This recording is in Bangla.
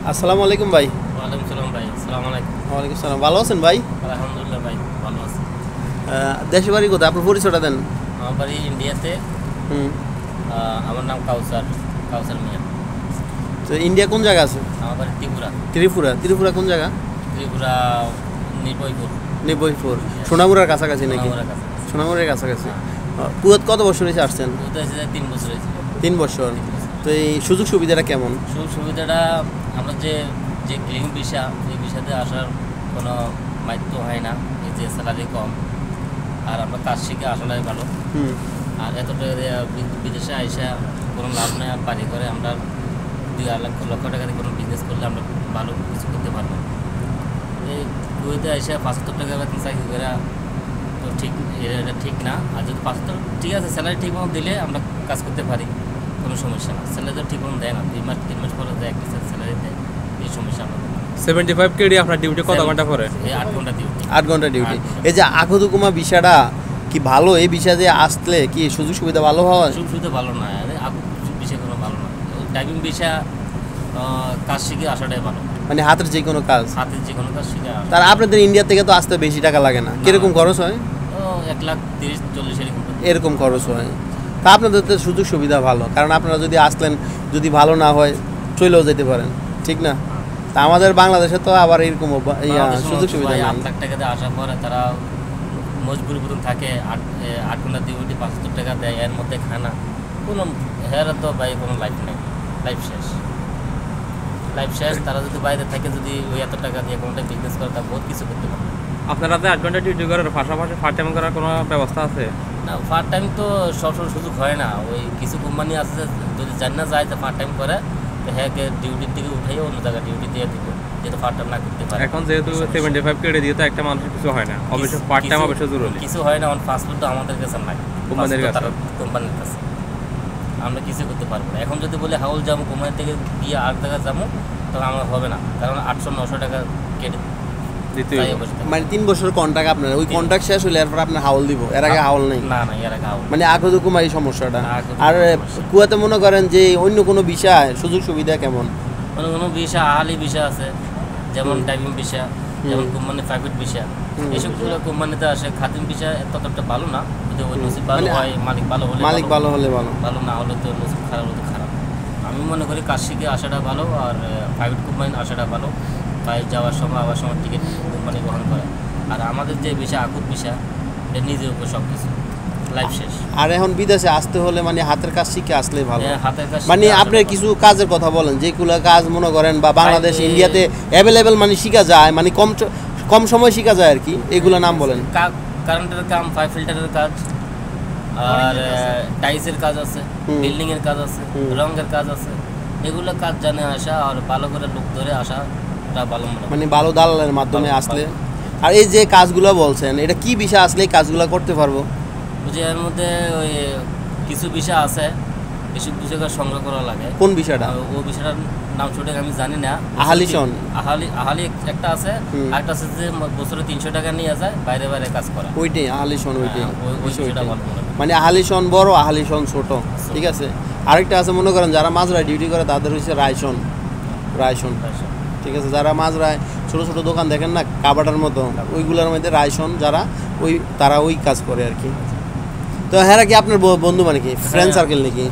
আসসালামু আলাইকুম ভাই। ওয়ালাইকুম সালাম ভাই। আসসালামু আলাইকুম। ওয়ালাইকুম সালাম। ভালো আছেন ভাই? আলহামদুলিল্লাহ ভাই, ভালো আছি। দেশের বাড়ি কোথায়? আপনার পরিচয়টা দেন। আমার বাড়ি ইন্ডিয়াতে। হুম। আমার নাম কাউসার, কাউসার মিয়া। তো ইন্ডিয়া কোন জায়গা আছে? আমার বাড়ি ত্রিপুরা। ত্রিপুরা? ত্রিপুরা কোন জায়গা? ত্রিপুরা নির্ভয়পুর। নিবইপুর। সোনামুড়ার কাছাকাছি নাকি? সোনামুড়ার কাছে। সোনামুড়ার কাছাকাছি। কুয়েত কত বছর হয়েছে আসছেন? কুয়েতে এসে 3 বছর হয়েছে। 3 বছর। তো এই সুযোগ সুবিধাটা কেমন? সুযোগ সুবিধাটা আমরা যে যে গ্রিন ভিসা, এই ভিসাতে আসার কোনো মাইত্য হয় না, এই যে স্যালারি কম, আর আমরা কাজ শিখে আসাটাই ভালো। হুম। আর এতটা বিদেশে আইসা কোনো লাভ নেই, আর বাড়ি করে আমরা 2 লক্ষ টাকা দিয়ে কোনো বিজনেস করলে আমরা ভালো কিছু করতে পারবো। এই কুয়েতে এসে 75 টাকা বেতন চাকরি করে তো ঠিক, এটা ঠিক না। আর যদি 75 ঠিক আছে, স্যালারি ঠিক মতো দিলে আমরা কাজ করতে পারি, কোনো সমস্যা না। স্যালারি তো ঠিক মতো দেয় না, 2 মাস 3 মাস পরে দেয় একটা স্যালারি দেয়, এই সমস্যা আমাদের। 75 কেডি আপনার ডিউটি কত ঘন্টা করে? এই 8 ঘন্টা ডিউটি। 8 ঘন্টা ডিউটি। এই যে আকুদুকুমা ভিসাটা কি ভালো? এই ভিসাতে আসলে কি সুযোগ সুবিধা ভালো হয়? সুযোগ সুবিধা ভালো না, বিষয় কোনো ভালো না। টাইপিং বিষয় কাজ শিখে আসাটাই ভালো, মানে হাতের যে কোনো কাজ। হাতের যে কোনো কাজ শিখে আসা। তার আপনাদের ইন্ডিয়া থেকে তো আসতে বেশি টাকা লাগে না? কিরকম খরচ হয়? 1,30,40 এরকম খরচ হয়। তা আপনাদের তো সুযোগ সুবিধা ভালো, কারণ আপনারা যদি আসলেন, যদি ভালো না হয় চলেও যেতে পারেন, ঠিক না? তা আমাদের বাংলাদেশে তো আবার এরকম সুযোগ সুবিধা নেই। 8 লাখ টাকা দিয়ে আসার পরে তারা মজবুরি মতন থাকে, 8 ঘন্টা ডিউটি, 75 টাকা দেয়, এর মধ্যে খানা, কোনো হেয়ার তো ভাই কোনো লাইফ নেই, লাইফ শেষ, লাইফ শেষ। তারা যদি বাইরে থাকে, যদি ওই এত টাকা দিয়ে কোনোটা বিজনেস করে, তা বহুত কিছু করতে পারে। আপনারা যে 8 ঘন্টা ডিউটি করার পাশাপাশি পার্ট টাইম করার কোনো ব্যবস্থা আছে? না, পার্ট টাইম তো সবসময় সুযোগ হয় না। ওই কিছু কোম্পানি আছে, যদি জানি না যায় তো পার্ট টাইম করে, তো হ্যাঁ ডিউটির থেকে উঠাইও অন্য জায়গায় ডিউটি দিয়ে দিব, যেহেতু পার্ট টাইম না করতে পারে। এখন যেহেতু 75 কেডি দিয়ে তো একটা মানুষের কিছু হয় না, অবশ্যই পার্ট টাইম অবশ্যই জরুরি। কিছু হয় না, আমার পাসপোর্ট তো আমাদের কাছে নাই, কোম্পানির কাছে, কোম্পানির কাছে আমরা কিছু করতে পারবো না। এখন যদি বলে হাউল যাবো, কোম্পানি থেকে গিয়ে আর জায়গায় যাবো, তখন আমার হবে না, কারণ 800-900 টাকা কেটে দিতে হবে। মানে 3 বছর কন্ট্রাক্ট আপনার, ওই কন্ট্রাক্ট শেষ হলে এরপর আপনার হাউল দিব, এর আগে হাউল নেই? না না, এর আগে হাউল মানে আকুদুকুমা এই সমস্যাটা। আর কুয়েতে মনে করেন যে অন্য কোনো বিষয় সুযোগ সুবিধা কেমন? কোনো ভিসা, আহালি ভিসা আছে, যেমন টাইপিং ভিসা, যেমন কোম্পানি প্রাইভেট ভিসা, এইসবগুলো কোম্পানিতে আসে। খাদিম ভিসা ততটা ভালো না, যদি ওই নসিব ভালো হয়, মালিক ভালো হলে ভালো, ভালো না হলে তো নসিব খারাপ হলে খারাপ। আমি মনে করি কাজ শিখে আসাটা ভালো, আর প্রাইভেট কোম্পানি আসাটা ভালো। বাইরে যাওয়ার সময় আবার সময় টিকিট কোম্পানি গ্রহণ করে। আর আমাদের যে ভিসা, আকুত ভিসা, এটা নিজের উপর সব কিছু, লাইফ শেষ। আর এখন বিদেশে আসতে হলে মানে হাতের কাজ শিখে আসলে ভালো। হাতের কাজ মানে আপনার কিছু কাজের কথা বলেন, যেগুলো কাজ মনে করেন বা বাংলাদেশ ইন্ডিয়াতে অ্যাভেলেবেল মানে শিখা যায়, মানে কম সময় শিখা যায় আর কি, এগুলো নাম বলেন। কারেন্টের কাম, পাইপ ফিল্টারের কাজ, আর টাইলসের কাজ আছে, বিল্ডিং এর কাজ আছে, রঙের কাজ আছে। এগুলো কাজ জানে আসা, আর ভালো করে লোক ধরে আসাটা ভালো, মানে ভালো দালালের মাধ্যমে আসলে। আর এই যে কাজগুলো বলছেন, এটা কি বিষয় আসলে এই কাজগুলো করতে পারবো? বুঝি এর মধ্যে ওই কিছু বিষয় আছে, কিছু বিষয় সংগ্রহ করা লাগে। কোন বিষয়টা? ওই বিষয়টার নাম সঠিক আমি জানি না। আহালিশন, আহালি একটা আছে, একটা আছে যে বছরে 300 টাকা নিয়ে যায়, বাইরে বাইরে কাজ করা, ওইটাই আহালিশন। ওইটাই ভালো, মানে আহালিশন বড়, আহালিশন ছোট, ঠিক আছে। আরেকটা আছে মনে করেন যারা মাঝরায় ডিউটি করে, তাদের হচ্ছে রায়শন, ঠিক আছে। যারা মাঝরায় ছোট ছোট দোকান দেখেন না, কাবাটার মতো, ওইগুলোর মধ্যে রায়শন যারা, তারা ওই কাজ করে আর কি। তো হ্যাঁ, কি আপনার বন্ধু মানে কি ফ্রেন্ড সার্কেল নাকি?